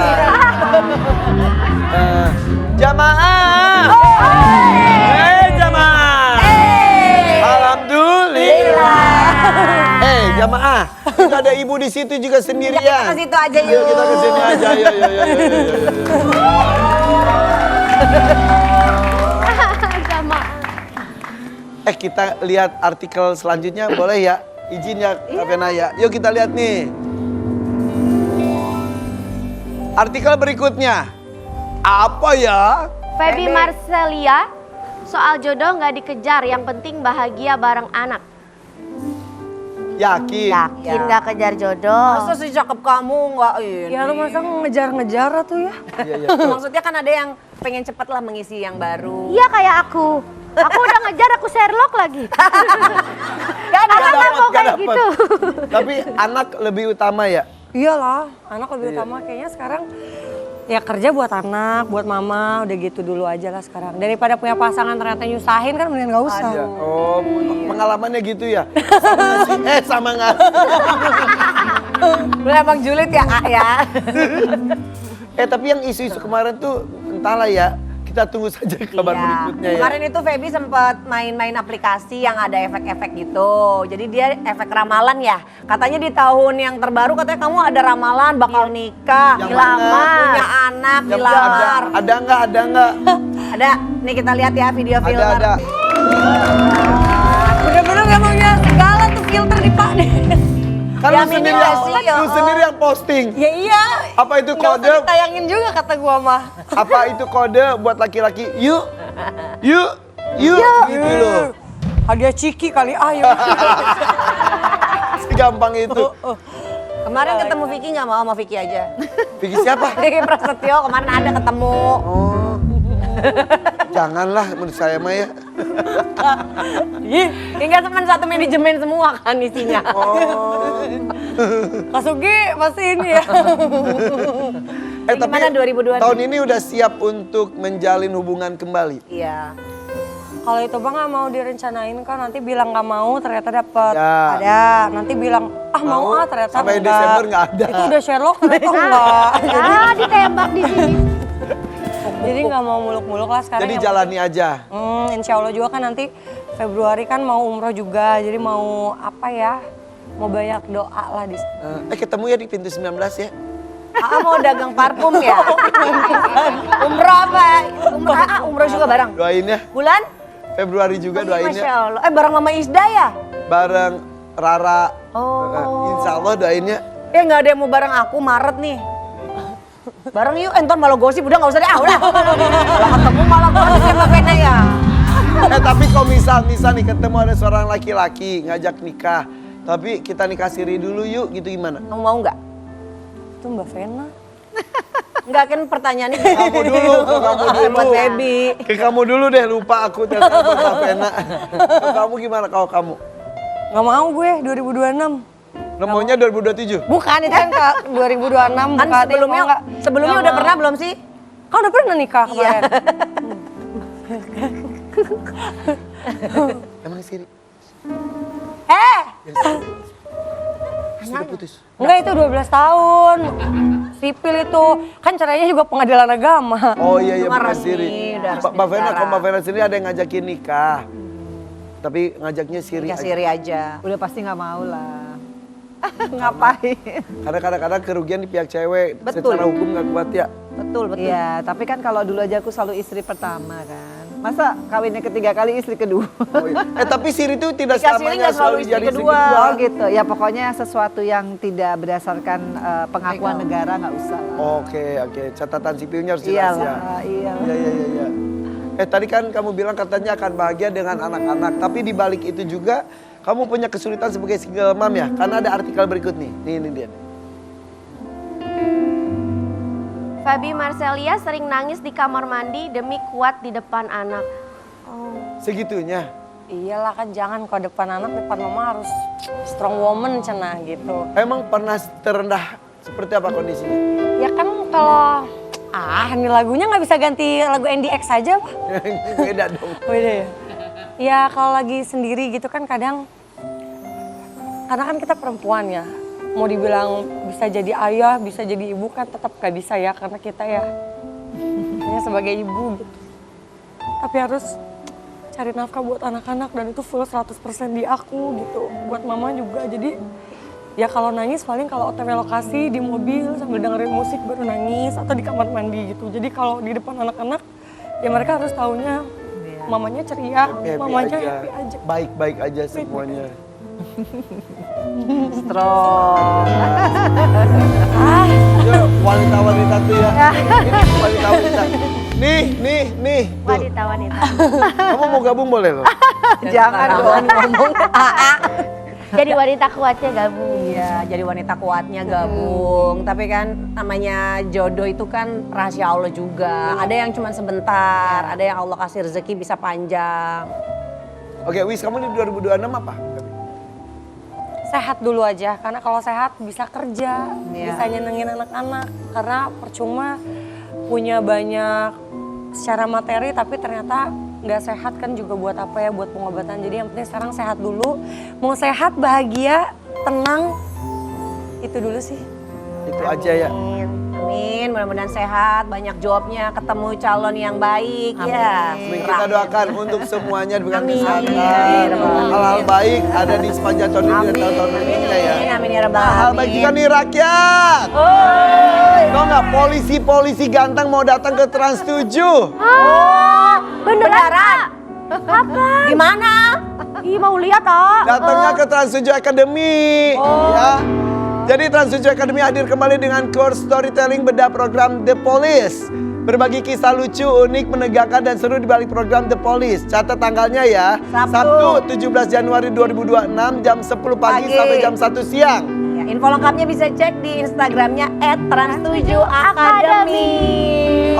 Jamaah. Jamaah. Alhamdulillah. Jamaah. Kita ada ibu di situ juga sendirian. Kita ke situ aja yuk. Yuk kita ke sini aja. Yuk. Kita lihat artikel selanjutnya boleh ya? Izin ya Kak Vena ya. Yuk kita lihat nih. Artikel berikutnya. Apa ya? Feby Marcelia, soal jodoh nggak dikejar, yang penting bahagia bareng anak. Yakin. Yakin nggak kejar jodoh? Masa sih cakep kamu nggak ini? Ya lu masa ngejar-ngejar tuh ya? Iya. Maksudnya kan ada yang pengen cepet lah mengisi yang baru. Iya kayak aku. Aku udah ngejar, aku Sherlock lagi. Karena aku kayak gitu. Tapi anak lebih utama ya? Iyalah, anak lebih utama kayaknya sekarang ya kerja buat anak, buat mama, udah gitu dulu aja lah sekarang. Daripada punya pasangan ternyata nyusahin kan mending gak usah. Iya. Oh, pengalamannya gitu ya? Sama nggak? Lu emang julid ya Kak ya? Tapi yang isu-isu kemarin tuh entahlah ya. Kita tunggu saja kabar berikutnya ya. Kemarin itu Feby sempat main-main aplikasi yang ada efek-efek gitu. Jadi dia efek ramalan ya. Katanya di tahun yang terbaru katanya kamu ada ramalan bakal nikah, Yang dilamar, mana? punya anak, Yang dilamar. ada nggak? Ada. Nih kita lihat ya video filter. Ada. Bener-bener emangnya segala tuh filter di Pak deh. Kan lu Diaminin sendiri, gak sih? lu sendiri yang posting. Ya iya. Apa itu Nggak kode? usah ditayangin juga kata gua mah. Apa itu kode buat laki-laki? Yuk, yuk, yuk, gitu loh. Hadiah ciki kali ayo. Segampang itu. Kemarin ketemu Vicky nggak mau sama Vicky aja. Vicky siapa? Vicky Prasetyo kemarin ada ketemu. Oh, janganlah menurut saya mah ya. Hingga teman satu manajemen semua kan isinya. Oh. Kasugi pasti ini ya. Tapi Gimana 2022? tahun ini udah siap untuk menjalin hubungan kembali. Iya. Kalau itu bang nggak mau direncanain kan nanti bilang nggak mau ternyata dapet Ya. ada nanti bilang Mau, ternyata sampai enggak. Desember nggak ada. Itu udah Sherlock ternyata enggak. Ah, ditembak di sini. Jadi nggak mau muluk-muluk lah sekarang. Jadi yang jalani aja. Insya Allah juga kan nanti Februari kan mau umroh juga jadi mau apa ya mau banyak doa lah di Ketemu ya di pintu 19 ya. Mau dagang parfum ya? Umroh apa? Umroh juga bareng. Doain ya. Bulan? Februari juga doain Masya ya. Allah. Bareng Mama Isda ya? Bareng Rara. Oh. Insya Allah doainnya. Nggak ada yang mau bareng aku Maret nih. Bareng yuk, entar malah gosip, udah nggak usah deh, udah. Kalau ketemu malah gosip ya Mbak Vena ya. Tapi kalau misal nih ketemu ada seorang laki-laki ngajak nikah. Tapi kita nikah siri dulu yuk, gitu gimana? Kamu mau nggak? itu Mbak Vena. Enggak kan pertanyaannya ke Kamu dulu, ke kamu dulu. Buat baby. Ke kamu dulu deh, lupa aku telepon Mbak Vena. Ke kamu gimana kalau kamu? Nggak mau gue 2026. Lo maunya 2027? Bukan itu kan ke 2026 Kan bukan sebelumnya udah pernah belum sih? Kau udah pernah nikah kemarin? Emang siri? Sudah putus. Enggak itu 12 tahun. Sipil itu kan caranya juga pengadilan agama. Oh iya Itu mah benar resmi, siri. udah harus Mbak Vena, bicara. kalau Mbak Vena sendiri ada yang ngajakin nikah. Tapi ngajaknya siri Nikah aja. siri aja. Udah pasti nggak mau lah. Ngapain? Karena kadang-kadang kerugian di pihak cewek. Betul. Secara hukum nggak kuat ya. Betul, betul. Iya, tapi kan kalau dulu aja aku selalu istri pertama kan. Masa kawinnya ketiga kali istri kedua? Oh, iya. Tapi siri itu tidak Nikah siri selamanya nggak selalu selalu istri jadi istri kedua. kedua. Oh gitu. Ya pokoknya sesuatu yang tidak berdasarkan pengakuan negara nggak usah lah. Oke. Catatan sipilnya harus jelas ya. Iya. Iya. Tadi kan kamu bilang katanya akan bahagia dengan anak-anak. Tapi di balik itu juga kamu punya kesulitan sebagai single mom ya? Karena ada artikel berikut nih. Ini dia. Fabi Marcelia sering nangis di kamar mandi demi kuat di depan anak. Segitunya. Iyalah kan jangan kalau depan anak depan mama harus strong woman cenah gitu. Emang pernah terendah seperti apa kondisinya? Ya kan kalau ini lagunya nggak bisa ganti lagu NDX aja Pak. Beda dong. Beda ya? Ya kalau lagi sendiri gitu kan kadang, karena kan kita perempuan ya, mau dibilang bisa jadi ayah, bisa jadi ibu kan tetap gak bisa ya karena kita ya hanya sebagai ibu gitu. Tapi harus cari nafkah buat anak-anak dan itu full 100% di aku gitu, buat mama juga. Jadi ya kalau nangis paling kalau OTW lokasi di mobil sambil dengerin musik baru nangis atau di kamar mandi gitu. Jadi kalau di depan anak-anak ya mereka harus taunya mamanya ceria, mamanya happy aja. Baik-baik aja semuanya. Strong. Yo, wanita-wanita tuh ya. Ini wanita-wanita. Nih. Tuh. Wanita-wanita. Kamu mau gabung boleh loh. Jangan dong. Jadi wanita kuatnya gabung. Iya, jadi wanita kuatnya gabung. Tapi kan namanya jodoh itu kan rahasia Allah juga. Ada yang cuma sebentar, ada yang Allah kasih rezeki bisa panjang. Oke, Wis, kamu di 2026 apa? Sehat dulu aja, karena kalau sehat bisa kerja, bisa nyenengin anak-anak. Karena percuma punya banyak secara materi tapi ternyata nggak sehat kan juga buat apa ya, buat pengobatan. Jadi yang penting sekarang sehat dulu. Mau sehat, bahagia, tenang, itu dulu sih. Itu aja ya. Amin, mudah-mudahan sehat, banyak jobnya, ketemu calon yang baik ya. Kita doakan untuk semuanya diberikan Amin. kesehatan. Hal-hal baik ada di sepanjang tahun ini dan tahun-tahun berikutnya ya. Amin ya rabbal Hal baik juga nih rakyat. Tau nggak polisi ganteng mau datang ke Trans 7. Beneran? Gimana? Ih, mau lihat ah. Datangnya ke Trans 7 Academy. Ya. Jadi Trans 7 Academy hadir kembali dengan course storytelling bedah program The Police. Berbagi kisah lucu, unik, menegangkan dan seru di balik program The Police. Catat tanggalnya ya. Sabtu 17 Januari 2026 jam 10 pagi sampai jam 1 siang. Ya, info lengkapnya bisa cek di Instagramnya @trans7academy.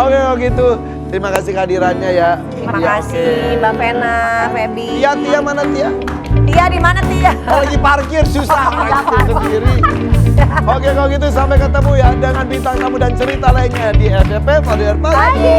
Oke kalau gitu. Terima kasih kehadirannya ya. Terima Ya, kasih oke. Mbak Vena, Feby. Tia mana Tia? Tia di mana Tia? Oh, lagi parkir susah parkir sendiri. Oke kalau gitu sampai ketemu ya dengan bintang tamu dan cerita lainnya di FYP Father Pagi.